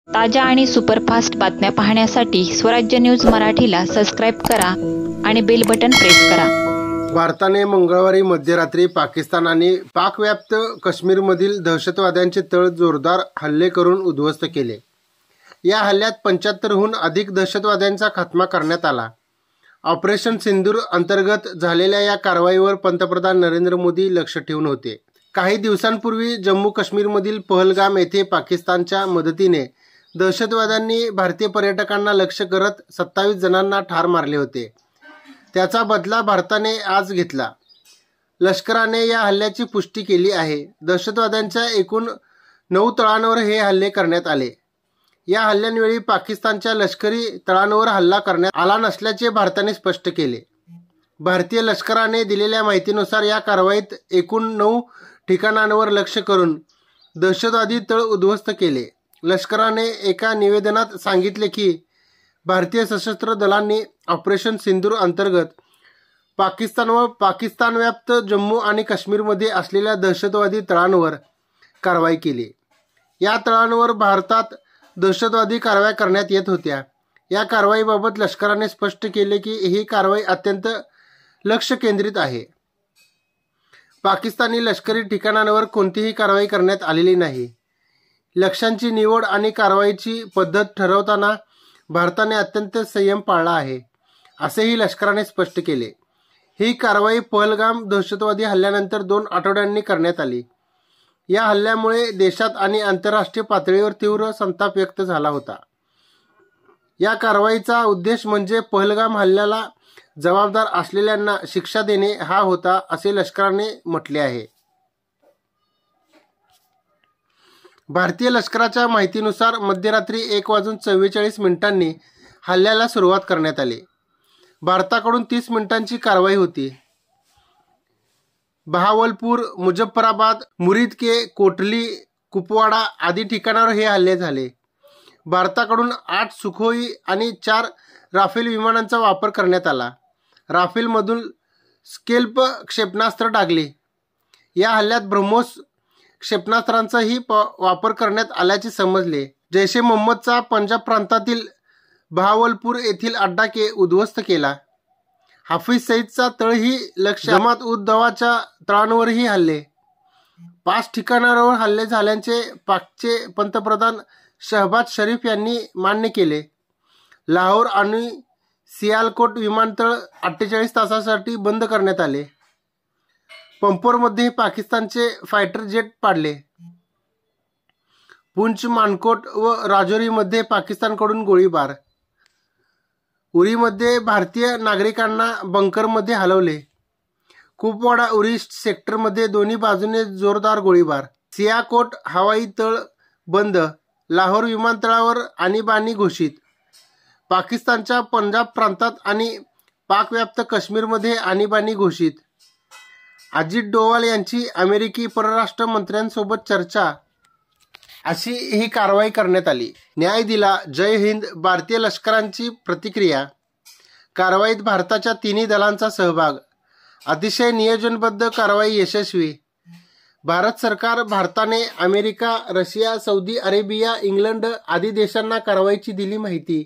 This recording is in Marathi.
ताज्या आणि सुपरफास्ट बातम्या पाहण्यासाठी स्वराज्य न्यूज मराठीला सबस्क्राईब करा आणि बेल बटन प्रेस करा। भारताने मंगळवारी मध्यरात्री पाकिस्तान आणि पाकव्याप्त काश्मीरमधील दहशतवाद्यांचे तळ जोरदार हल्ले करून उद्ध्वस्त केले। या हल्ल्यात 75हून अधिक दहशतवाद्यांचा खात्मा करण्यात आला। ऑपरेशन सिंदूर अंतर्गत झालेल्या या कारवाईवर पंतप्रधान नरेंद्र मोदी लक्ष ठेवून होते। काही दिवसांपूर्वी जम्मू काश्मीरमधील पहलगाम येथे पाकिस्तानच्या मदतीने दहशतवाद्यांनी भारतीय पर्यटकांना लक्ष्य करत 27 जणांना ठार मारले होते। त्याचा बदला भारताने आज घेतला। लष्कराने या हल्ल्याची पुष्टी केली आहे। दहशतवाद्यांच्या एकूण 9 तळांवर हे हल्ले करण्यात आले। या हल्ल्यांवेळी पाकिस्तानच्या लष्करी तळांवर हल्ला करण्यात आला नसल्याचे भारताने स्पष्ट केले। भारतीय लष्कराने दिलेल्या माहितीनुसार या कारवाईत एकूण 9 ठिकाणांवर लक्ष्य करून दहशतवादी तळ उद्ध्वस्त केले। लष्कराने एका निवेदनात सांगितले की भारतीय सशस्त्र दलांनी ऑपरेशन सिंदूर अंतर्गत पाकिस्तान व पाकिस्तानव्याप्त जम्मू आणि काश्मीरमध्ये असलेल्या दहशतवादी तळांवर कारवाई केली। या तळांवर भारतात दहशतवादी कारवाया करण्यात येत होत्या। या कारवाईबाबत लष्कराने स्पष्ट केले की ही कारवाई अत्यंत लक्ष केंद्रित आहे। पाकिस्तानी लष्करी ठिकाणांवर कोणतीही कारवाई करण्यात आलेली नाही। लक्ष्यांची निवड आणि कारवाईची पद्धत ठरवताना भारताने अत्यंत संयम पाळला आहे, असेही लष्कराने स्पष्ट केले। ही कारवाई पहलगाम दहशतवादी हल्ल्यानंतर 2 आठवड्यांनी करण्यात आली। या हल्ल्यामुळे देशात आणि आंतरराष्ट्रीय पातळीवर तीव्र संताप व्यक्त झाला होता। या कारवाईचा उद्देश म्हणजे पहलगाम हल्ल्याला जबाबदार असलेल्यांना शिक्षा देणे हा होता, असे लष्कराने म्हटले आहे। भारतीय लष्कराच्या माहितीनुसार मध्यरात्री 1:44 हल्ल्याला सुरुवात करण्यात आली। भारताकडून 30 मिनिटांची कारवाई होती। बहावलपूर, मुझफ्फराबाद, मुरीद के कोटली, कुपवाडा आदी ठिकाणावर हे हल्ले झाले। भारताकडून 8 सुखोई आणि 4 राफेल विमानांचा वापर करण्यात आला। राफेलमधून स्केल्प क्षेपणास्त्र डागले। या हल्ल्यात ब्रह्मोस क्षेपणास्त्रांचाही वापर करण्यात आल्याचे समजले। जैश ए मोहम्मदचा पंजाब प्रांतातील बहावलपूर येथील अड्डा उद्ध्वस्त केला। हाफिज सईदचा तळही लक्ष्य। जमात उद दवाच्या तळांवरही हल्ले। 5 ठिकाणांवर हल्ले झाल्याचे पाकचे पंतप्रधान शहबाज शरीफ यांनी मान्य केले। लाहोर आणि सियालकोट विमानतळ 48 तासांसाठी बंद करण्यात आले। पंपोरमध्ये पाकिस्तानचे फायटर जेट पाडले। पुंछ, मानकोट व राजौरीमध्ये पाकिस्तानकडून गोळीबार। उरीमध्ये भारतीय नागरिकांना बंकरमध्ये हलवले। कुपवाडा उरी सेक्टरमध्ये दोन्ही बाजूने जोरदार गोळीबार। सियालकोट हवाई तळ बंद। लाहोर विमानतळावर आणीबाणी घोषित। पाकिस्तानच्या पंजाब प्रांतात आणि पाकव्याप्त काश्मीरमध्ये आणीबाणी घोषित। अजित डोवाल यांची अमेरिकी परराष्ट्र मंत्र्यांसोबत चर्चा, अशी ही कारवाई करण्यात आली। न्याय दिला, जय हिंद। भारतीय लष्कराची प्रतिक्रिया। कारवाईत भारताच्या 3 दलांचा सहभाग। अतिशय नियोजनबद्ध कारवाई यशस्वी। भारत सरकार भारताने America, Russia, Saudi Arabia, England आदी देशांना कारवाईची दिली माहिती।